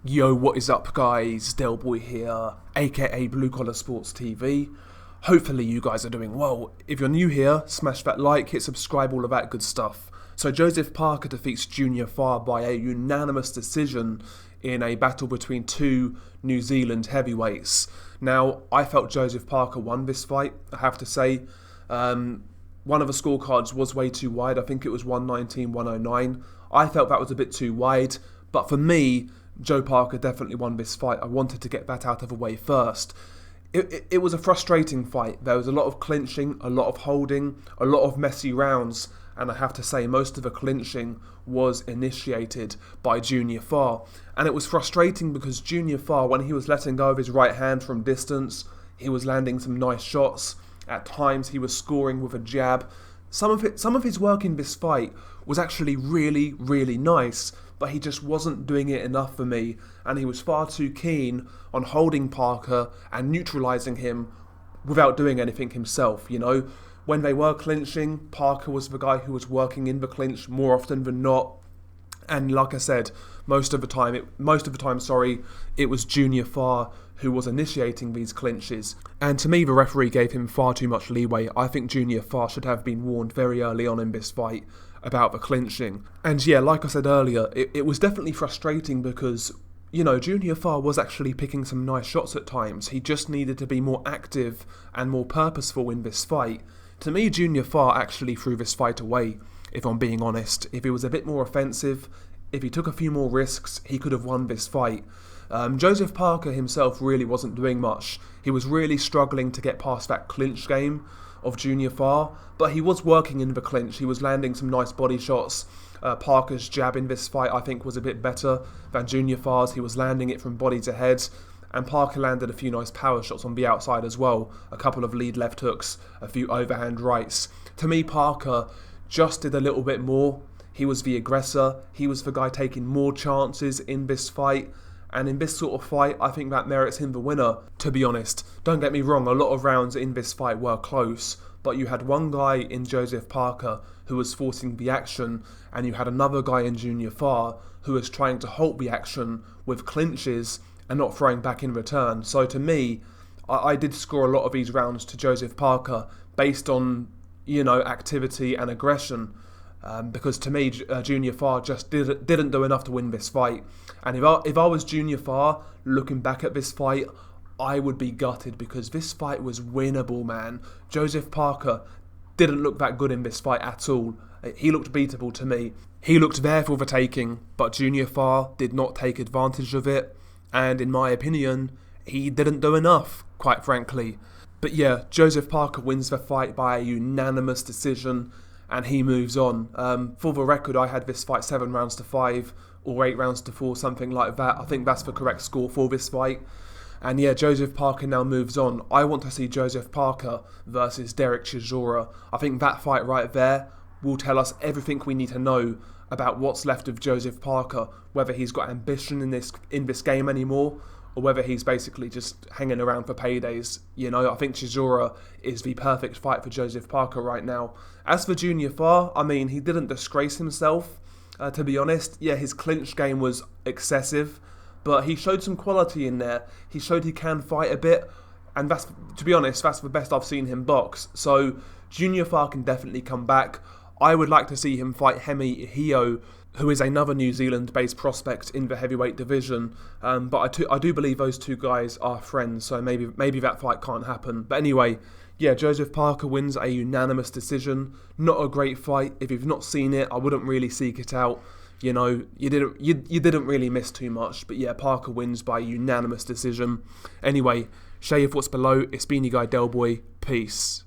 Yo, what is up guys, Del Boy here, aka Blue Collar Sports TV. Hopefully you guys are doing well. If you're new here, smash that like, hit subscribe, all of that good stuff. So Joseph Parker defeats Junior Fa by a unanimous decision in a battle between two New Zealand heavyweights. Now, I felt Joseph Parker won this fight, I have to say. One of the scorecards was way too wide, I think it was 119-109. I felt that was a bit too wide, but for me, Joe Parker definitely won this fight. I wanted to get that out of the way first. It was a frustrating fight. There was a lot of clinching, a lot of holding, a lot of messy rounds, and I have to say most of the clinching was initiated by Junior Fa. And it was frustrating because Junior Fa, when he was letting go of his right hand from distance, he was landing some nice shots. At times he was scoring with a jab. Some of his work in this fight was actually really, really nice, but he just wasn't doing it enough for me, and he was far too keen on holding Parker and neutralising him without doing anything himself, you know. When they were clinching, Parker was the guy who was working in the clinch more often than not, and like I said, most of the time, it was Junior Fa who was initiating these clinches. And to me, the referee gave him far too much leeway. I think Junior Fa should have been warned very early on in this fight about the clinching. And yeah, like I said earlier, it was definitely frustrating because, you know, Junior Fa was actually picking some nice shots at times. He just needed to be more active and more purposeful in this fight. To me, Junior Fa actually threw this fight away, if I'm being honest. If he was a bit more offensive, if he took a few more risks, he could have won this fight. Joseph Parker himself really wasn't doing much. He was really struggling to get past that clinch game of Junior Fa, but he was working in the clinch. He was landing some nice body shots. Parker's jab in this fight, I think, was a bit better than Junior Fa's. He was landing it from body to head, and Parker landed a few nice power shots on the outside as well. A couple of lead left hooks, a few overhand rights. To me, Parker just did a little bit more. He was the aggressor. He was the guy taking more chances in this fight. And in this sort of fight, I think that merits him the winner, to be honest. Don't get me wrong, a lot of rounds in this fight were close, but you had one guy in Joseph Parker who was forcing the action, and you had another guy in Junior Fa who was trying to halt the action with clinches and not throwing back in return. So to me, I did score a lot of these rounds to Joseph Parker based on, you know, activity and aggression. Because to me, Junior Fa just didn't do enough to win this fight. And if I was Junior Fa looking back at this fight, I would be gutted because this fight was winnable, man. Joseph Parker didn't look that good in this fight at all. He looked beatable to me. He looked there for the taking, but Junior Fa did not take advantage of it. And in my opinion, he didn't do enough, quite frankly. But yeah, Joseph Parker wins the fight by a unanimous decision, and he moves on. For the record, I had this fight 7 rounds to 5 or 8 rounds to 4, something like that. I think that's the correct score for this fight. And yeah, Joseph Parker now moves on. I want to see Joseph Parker versus Derek Chisora. I think that fight right there will tell us everything we need to know about what's left of Joseph Parker, whether he's got ambition in this game anymore, or whether he's basically just hanging around for paydays. You know, I think Chisora is the perfect fight for Joseph Parker right now. As for Junior Fa, I mean, he didn't disgrace himself, to be honest. Yeah, his clinch game was excessive, but he showed some quality in there. He showed he can fight a bit, and that's, to be honest, that's the best I've seen him box. So Junior Fa can definitely come back. I would like to see him fight Hemi Hio, who is another New Zealand-based prospect in the heavyweight division. But I do believe those two guys are friends, so maybe that fight can't happen. But anyway, yeah, Joseph Parker wins a unanimous decision. Not a great fight. If you've not seen it, I wouldn't really seek it out. You know, you didn't really miss too much. But yeah, Parker wins by unanimous decision. Anyway, share your thoughts below. It's been your guy Del Boy. Peace.